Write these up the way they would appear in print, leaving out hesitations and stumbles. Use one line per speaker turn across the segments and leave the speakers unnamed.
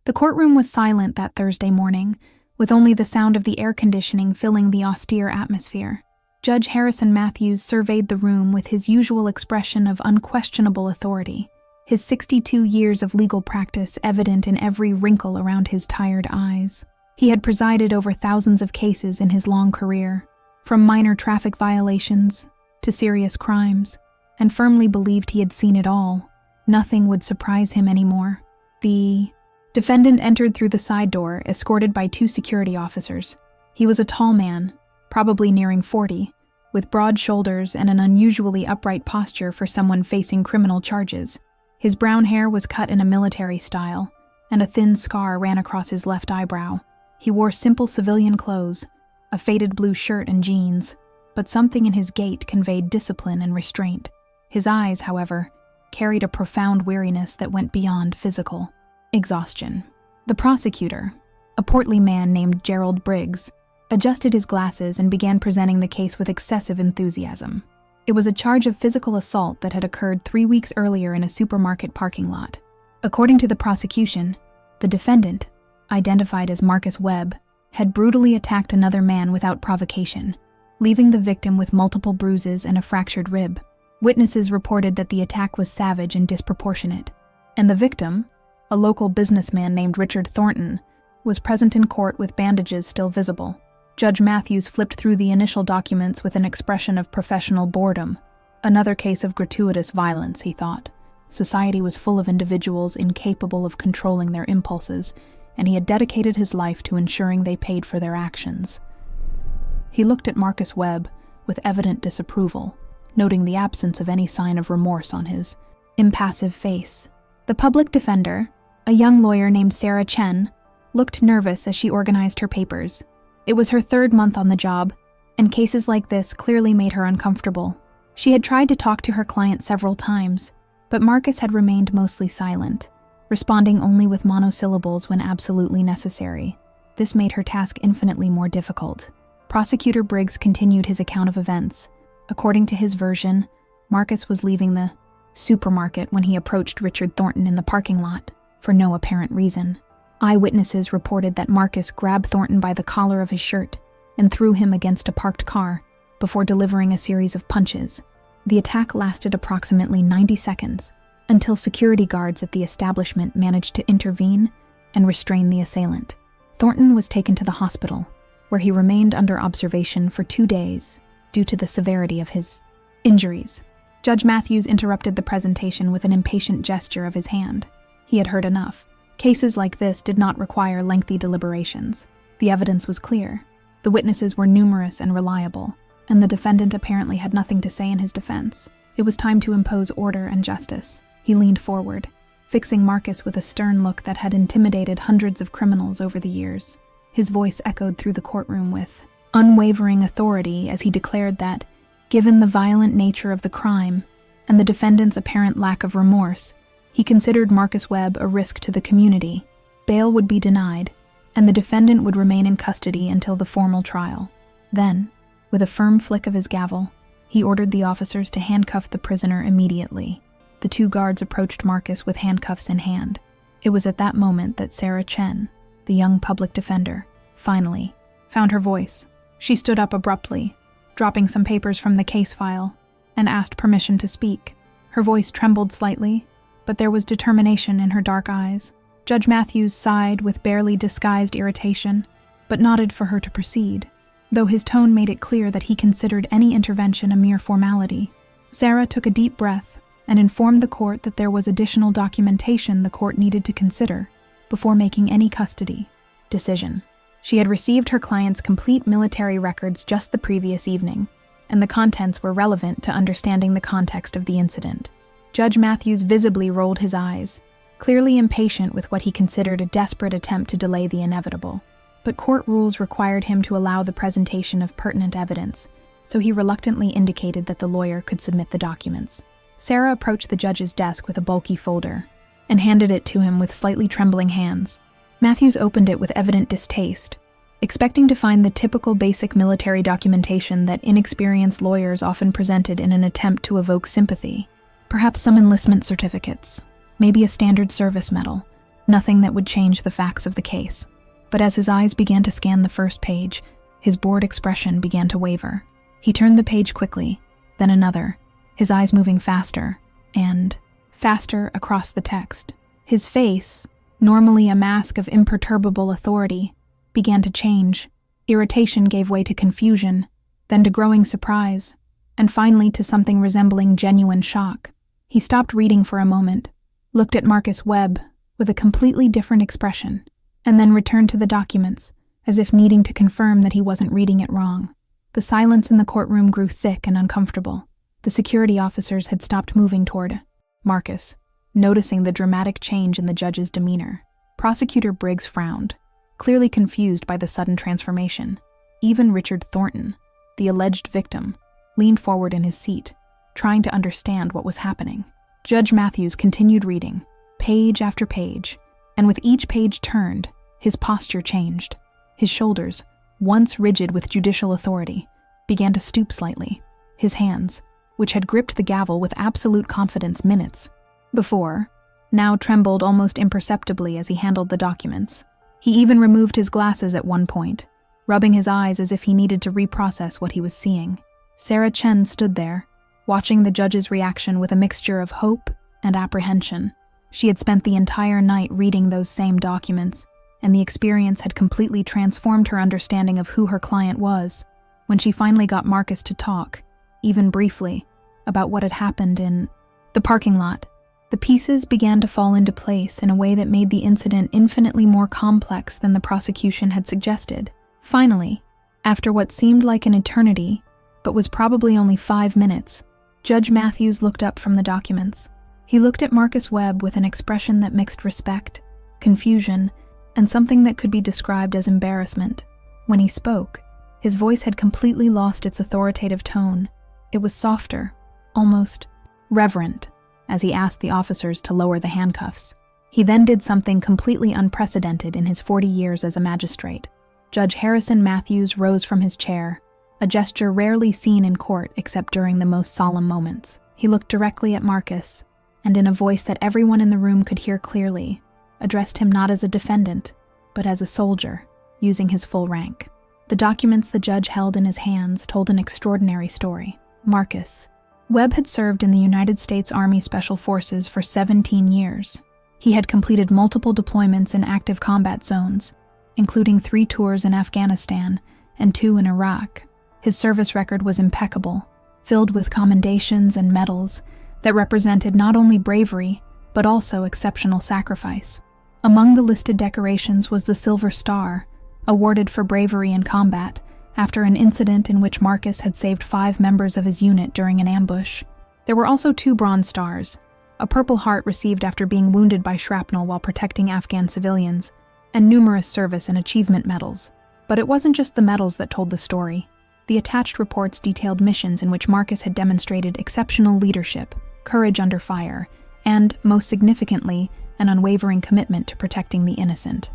The courtroom was silent that Thursday morning, with only the sound of the air conditioning filling the austere atmosphere. Judge Harrison Matthews surveyed the room with his usual expression of unquestionable authority, his 62 years of legal practice evident in every wrinkle around his tired eyes. He had presided over thousands of cases in his long career, from minor traffic violations to serious crimes, and firmly believed he had seen it all. Nothing would surprise him anymore. The defendant entered through the side door, escorted by 2 security officers. He was a tall man, probably nearing 40, with broad shoulders and an unusually upright posture for someone facing criminal charges. His brown hair was cut in a military style, and a thin scar ran across his left eyebrow. He wore simple civilian clothes, a faded blue shirt and jeans, but something in his gait conveyed discipline and restraint. His eyes, however, carried a profound weariness that went beyond physical exhaustion. The prosecutor, a portly man named Gerald Briggs, adjusted his glasses and began presenting the case with excessive enthusiasm. It was a charge of physical assault that had occurred 3 weeks earlier in a supermarket parking lot. According to the prosecution, the defendant, identified as Marcus Webb, had brutally attacked another man without provocation, leaving the victim with multiple bruises and a fractured rib. Witnesses reported that the attack was savage and disproportionate, and the victim, a local businessman named Richard Thornton, was present in court with bandages still visible. Judge Matthews flipped through the initial documents with an expression of professional boredom. Another case of gratuitous violence, he thought. Society was full of individuals incapable of controlling their impulses, and he had dedicated his life to ensuring they paid for their actions. He looked at Marcus Webb with evident disapproval, noting the absence of any sign of remorse on his impassive face. The public defender, a young lawyer named Sarah Chen, looked nervous as she organized her papers. It was her 3rd month on the job, and cases like this clearly made her uncomfortable. She had tried to talk to her client several times, but Marcus had remained mostly silent, responding only with monosyllables when absolutely necessary. This made her task infinitely more difficult. Prosecutor Briggs continued his account of events. According to his version, Marcus was leaving the supermarket when he approached Richard Thornton in the parking lot, for no apparent reason. Eyewitnesses reported that Marcus grabbed Thornton by the collar of his shirt and threw him against a parked car before delivering a series of punches. The attack lasted approximately 90 seconds, until security guards at the establishment managed to intervene and restrain the assailant. Thornton was taken to the hospital, where he remained under observation for 2 days due to the severity of his injuries. Judge Matthews interrupted the presentation with an impatient gesture of his hand. He had heard enough. Cases like this did not require lengthy deliberations. The evidence was clear. The witnesses were numerous and reliable, and the defendant apparently had nothing to say in his defense. It was time to impose order and justice. He leaned forward, fixing Marcus with a stern look that had intimidated hundreds of criminals over the years. His voice echoed through the courtroom with unwavering authority as he declared that, given the violent nature of the crime and the defendant's apparent lack of remorse, he considered Marcus Webb a risk to the community. Bail would be denied, and the defendant would remain in custody until the formal trial. Then, with a firm flick of his gavel, he ordered the officers to handcuff the prisoner immediately. The 2 guards approached Marcus with handcuffs in hand. It was at that moment that Sarah Chen, the young public defender, finally found her voice. She stood up abruptly, dropping some papers from the case file, and asked permission to speak. Her voice trembled slightly, but there was determination in her dark eyes. Judge Matthews sighed with barely disguised irritation, but nodded for her to proceed, though his tone made it clear that he considered any intervention a mere formality. Sarah took a deep breath and informed the court that there was additional documentation the court needed to consider before making any custody decision. She had received her client's complete military records just the previous evening, and the contents were relevant to understanding the context of the incident. Judge Matthews visibly rolled his eyes, clearly impatient with what he considered a desperate attempt to delay the inevitable. But court rules required him to allow the presentation of pertinent evidence, so he reluctantly indicated that the lawyer could submit the documents. Sarah approached the judge's desk with a bulky folder and handed it to him with slightly trembling hands. Matthews opened it with evident distaste, expecting to find the typical basic military documentation that inexperienced lawyers often presented in an attempt to evoke sympathy. Perhaps some enlistment certificates, maybe a standard service medal, Nothing that would change the facts of the case. But as his eyes began to scan the first page, his bored expression began to waver. He turned the page quickly, then another, his eyes moving faster and faster across the text. His face, normally a mask of imperturbable authority, began to change. Irritation gave way to confusion, then to growing surprise, and finally to something resembling genuine shock. He stopped reading for a moment, looked at Marcus Webb with a completely different expression, and then returned to the documents, as if needing to confirm that he wasn't reading it wrong. The silence in the courtroom grew thick and uncomfortable. The security officers had stopped moving toward Marcus, noticing the dramatic change in the judge's demeanor. Prosecutor Briggs frowned, clearly confused by the sudden transformation. Even Richard Thornton, the alleged victim, leaned forward in his seat, trying to understand what was happening. Judge Matthews continued reading, page after page, and with each page turned, his posture changed. His shoulders, once rigid with judicial authority, began to stoop slightly. His hands, which had gripped the gavel with absolute confidence minutes before, now trembled almost imperceptibly as he handled the documents. He even removed his glasses at one point, rubbing his eyes as if he needed to reprocess what he was seeing. Sarah Chen stood there, watching the judge's reaction with a mixture of hope and apprehension. She had spent the entire night reading those same documents, and the experience had completely transformed her understanding of who her client was. When she finally got Marcus to talk, even briefly, about what had happened in the parking lot, the pieces began to fall into place in a way that made the incident infinitely more complex than the prosecution had suggested. Finally, after what seemed like an eternity, but was probably only 5 minutes, Judge Matthews looked up from the documents. He looked at Marcus Webb with an expression that mixed respect, confusion, and something that could be described as embarrassment. When he spoke, his voice had completely lost its authoritative tone. It was softer, almost reverent, as he asked the officers to lower the handcuffs. He then did something completely unprecedented in his 40 years as a magistrate. Judge Harrison Matthews rose from his chair, a gesture rarely seen in court except during the most solemn moments. He looked directly at Marcus, and in a voice that everyone in the room could hear clearly, addressed him not as a defendant, but as a soldier, using his full rank. The documents the judge held in his hands told an extraordinary story. Marcus Webb had served in the United States Army Special Forces for 17 years. He had completed multiple deployments in active combat zones, including 3 tours in Afghanistan and 2 in Iraq. His service record was impeccable, filled with commendations and medals that represented not only bravery, but also exceptional sacrifice. Among the listed decorations was the Silver Star, awarded for bravery in combat after an incident in which Marcus had saved 5 members of his unit during an ambush. There were also 2 Bronze Stars, a Purple Heart received after being wounded by shrapnel while protecting Afghan civilians, and numerous service and achievement medals. But it wasn't just the medals that told the story. The attached reports detailed missions in which Marcus had demonstrated exceptional leadership, courage under fire, and, most significantly, an unwavering commitment to protecting the innocent.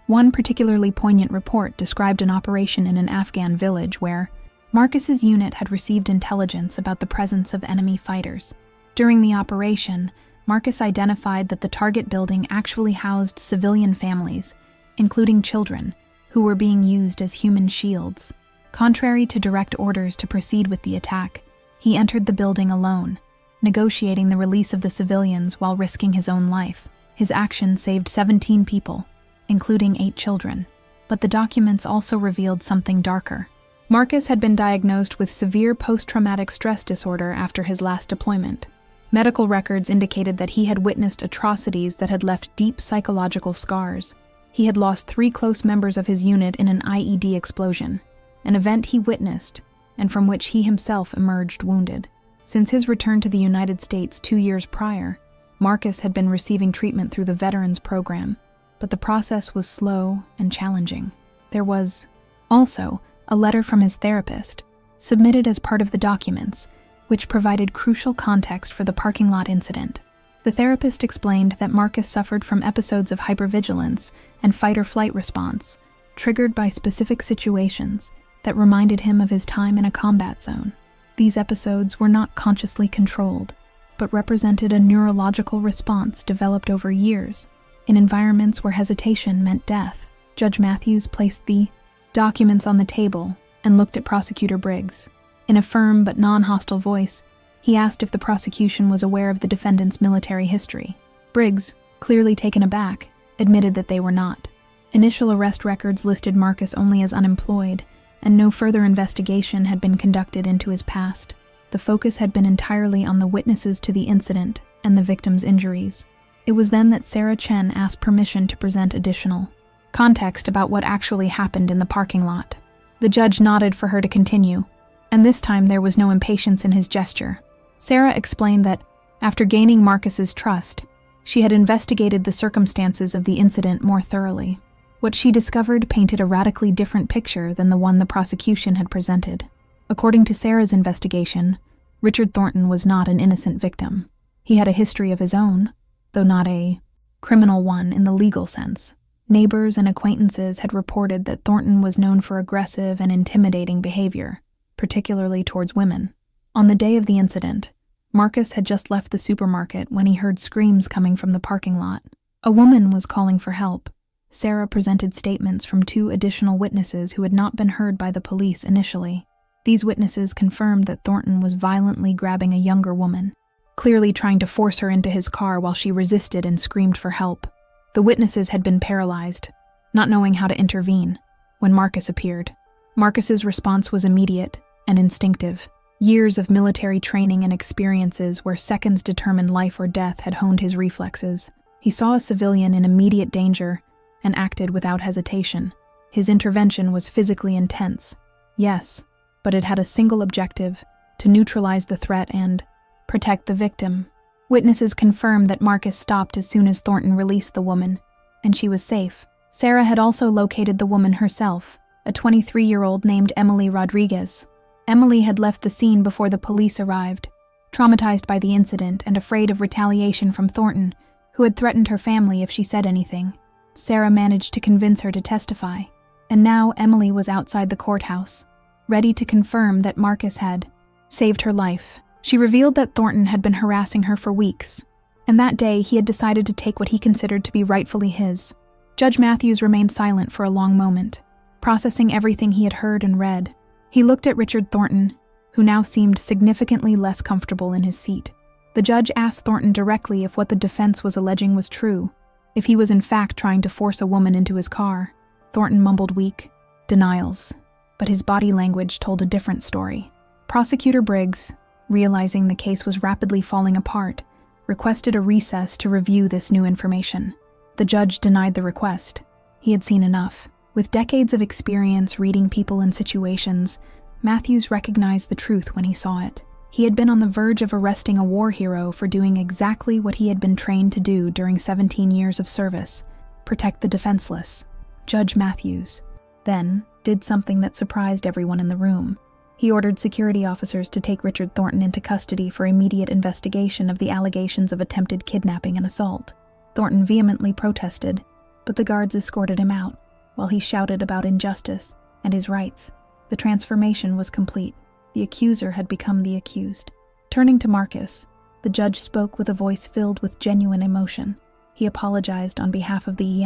One particularly poignant report described an operation in an Afghan village where Marcus's unit had received intelligence about the presence of enemy fighters. During the operation, Marcus identified that the target building actually housed civilian families, including children, who were being used as human shields. Contrary to direct orders to proceed with the attack, he entered the building alone, negotiating the release of the civilians while risking his own life. His action saved 17 people, including 8 children. But the documents also revealed something darker. Marcus had been diagnosed with severe post-traumatic stress disorder after his last deployment. Medical records indicated that he had witnessed atrocities that had left deep psychological scars. He had lost 3 close members of his unit in an IED explosion, an event he witnessed and from which he himself emerged wounded. Since his return to the United States 2 years prior, Marcus had been receiving treatment through the Veterans Program, but the process was slow and challenging. There was also a letter from his therapist, submitted as part of the documents, which provided crucial context for the parking lot incident. The therapist explained that Marcus suffered from episodes of hypervigilance and fight-or-flight response, triggered by specific situations that reminded him of his time in a combat zone. These episodes were not consciously controlled. but represented a neurological response developed over years in environments where hesitation meant death. Judge Matthews placed the documents on the table and looked at Prosecutor Briggs. In a firm but non-hostile voice, he asked if the prosecution was aware of the defendant's military history. Briggs, clearly taken aback, admitted that they were not. Initial arrest records listed Marcus only as unemployed, and no further investigation had been conducted into his past. The focus had been entirely on the witnesses to the incident and the victim's injuries. It was then that Sarah Chen asked permission to present additional context about what actually happened in the parking lot. The judge nodded for her to continue, and this time there was no impatience in his gesture. Sarah explained that, after gaining Marcus's trust, she had investigated the circumstances of the incident more thoroughly. What she discovered painted a radically different picture than the one the prosecution had presented. According to Sarah's investigation, Richard Thornton was not an innocent victim. He had a history of his own, though not a criminal one in the legal sense. Neighbors and acquaintances had reported that Thornton was known for aggressive and intimidating behavior, particularly towards women. On the day of the incident, Marcus had just left the supermarket when he heard screams coming from the parking lot. A woman was calling for help. Sarah presented statements from 2 additional witnesses who had not been heard by the police initially. These witnesses confirmed that Thornton was violently grabbing a younger woman, clearly trying to force her into his car while she resisted and screamed for help. The witnesses had been paralyzed, not knowing how to intervene, when Marcus appeared. Marcus's response was immediate and instinctive. Years of military training and experiences where seconds determined life or death had honed his reflexes. He saw a civilian in immediate danger and acted without hesitation. His intervention was physically intense, yes, but it had a single objective: to neutralize the threat and protect the victim. Witnesses confirmed that Marcus stopped as soon as Thornton released the woman, and she was safe. Sarah had also located the woman herself, a 23-year-old named Emily Rodriguez. Emily had left the scene before the police arrived, traumatized by the incident and afraid of retaliation from Thornton, who had threatened her family if she said anything. Sarah managed to convince her to testify, and now Emily was outside the courthouse, ready to confirm that Marcus had saved her life. She revealed that Thornton had been harassing her for weeks, and that day he had decided to take what he considered to be rightfully his. Judge Matthews remained silent for a long moment, processing everything he had heard and read. He looked at Richard Thornton, who now seemed significantly less comfortable in his seat. The judge asked Thornton directly if what the defense was alleging was true, if he was in fact trying to force a woman into his car. Thornton mumbled weak denials, but his body language told a different story. Prosecutor Briggs, realizing the case was rapidly falling apart, requested a recess to review this new information. The judge denied the request. He had seen enough. With decades of experience reading people and situations, Matthews recognized the truth when he saw it. He had been on the verge of arresting a war hero for doing exactly what he had been trained to do during 17 years of service: protect the defenseless. Judge Matthews then did something that surprised everyone in the room. He ordered security officers to take Richard Thornton into custody for immediate investigation of the allegations of attempted kidnapping and assault. Thornton vehemently protested, but the guards escorted him out, while he shouted about injustice and his rights. The transformation was complete. The accuser had become the accused. Turning to Marcus, the judge spoke with a voice filled with genuine emotion. He apologized on behalf of the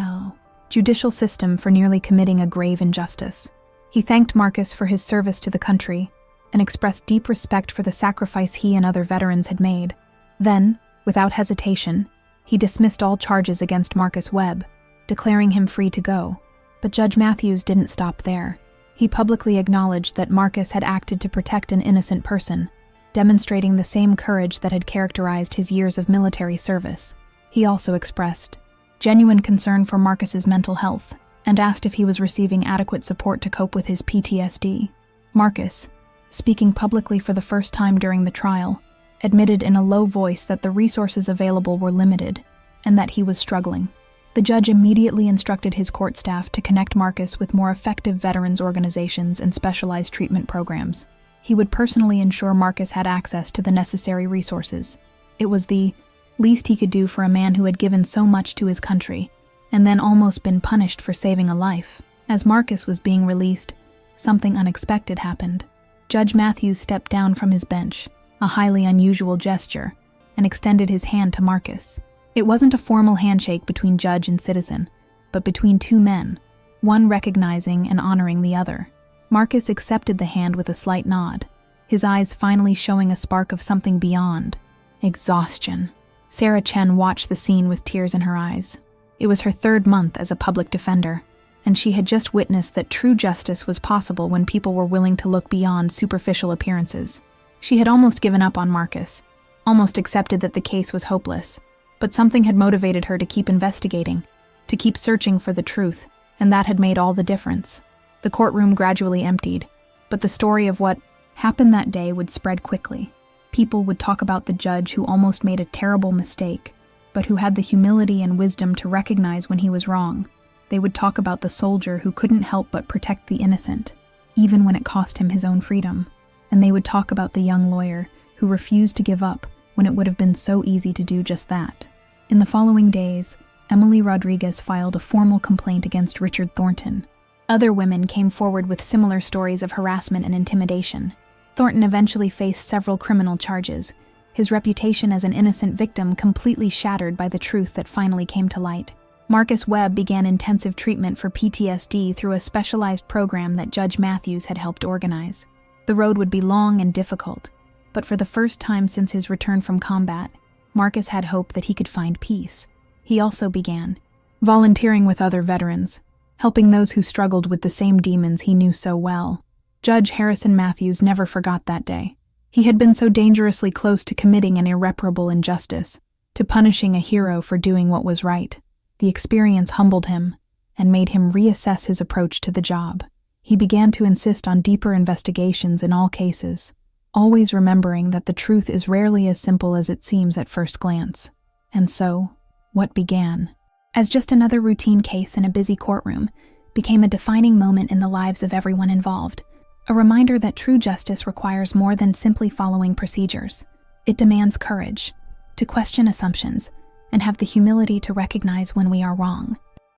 judicial system for nearly committing a grave injustice. He thanked Marcus for his service to the country and expressed deep respect for the sacrifice he and other veterans had made. Then, without hesitation, he dismissed all charges against Marcus Webb, declaring him free to go. But Judge Matthews didn't stop there. He publicly acknowledged that Marcus had acted to protect an innocent person, demonstrating the same courage that had characterized his years of military service. He also expressed genuine concern for Marcus's mental health and asked if he was receiving adequate support to cope with his PTSD. Marcus, speaking publicly for the first time during the trial, admitted in a low voice that the resources available were limited and that he was struggling. The judge immediately instructed his court staff to connect Marcus with more effective veterans organizations and specialized treatment programs. He would personally ensure Marcus had access to the necessary resources. It was the least he could do for a man who had given so much to his country and then almost been punished for saving a life. As Marcus was being released, something unexpected happened. Judge Matthews stepped down from his bench, a highly unusual gesture, and extended his hand to Marcus. It wasn't a formal handshake between judge and citizen, but between two men, one recognizing and honoring the other. Marcus accepted the hand with a slight nod, his eyes finally showing a spark of something beyond exhaustion. Sarah Chen watched the scene with tears in her eyes. It was her 3rd month as a public defender, and she had just witnessed that true justice was possible when people were willing to look beyond superficial appearances. She had almost given up on Marcus, almost accepted that the case was hopeless, but something had motivated her to keep investigating, to keep searching for the truth, and that had made all the difference. The courtroom gradually emptied, but the story of what happened that day would spread quickly. People would talk about the judge who almost made a terrible mistake, but who had the humility and wisdom to recognize when he was wrong. They would talk about the soldier who couldn't help but protect the innocent, even when it cost him his own freedom. And they would talk about the young lawyer who refused to give up when it would have been so easy to do just that. In the following days, Emily Rodriguez filed a formal complaint against Richard Thornton. Other women came forward with similar stories of harassment and intimidation. Thornton eventually faced several criminal charges, his reputation as an innocent victim completely shattered by the truth that finally came to light. Marcus Webb began intensive treatment for PTSD through a specialized program that Judge Matthews had helped organize. The road would be long and difficult, but for the first time since his return from combat, Marcus had hope that he could find peace. He also began volunteering with other veterans, helping those who struggled with the same demons he knew so well. Judge Harrison Matthews never forgot that day. He had been so dangerously close to committing an irreparable injustice, to punishing a hero for doing what was right. The experience humbled him and made him reassess his approach to the job. He began to insist on deeper investigations in all cases, always remembering that the truth is rarely as simple as it seems at first glance. And so, what began, as just another routine case in a busy courtroom, became a defining moment in the lives of everyone involved. A reminder that true justice requires more than simply following procedures. It demands courage, to question assumptions, and have the humility to recognize when we are wrong.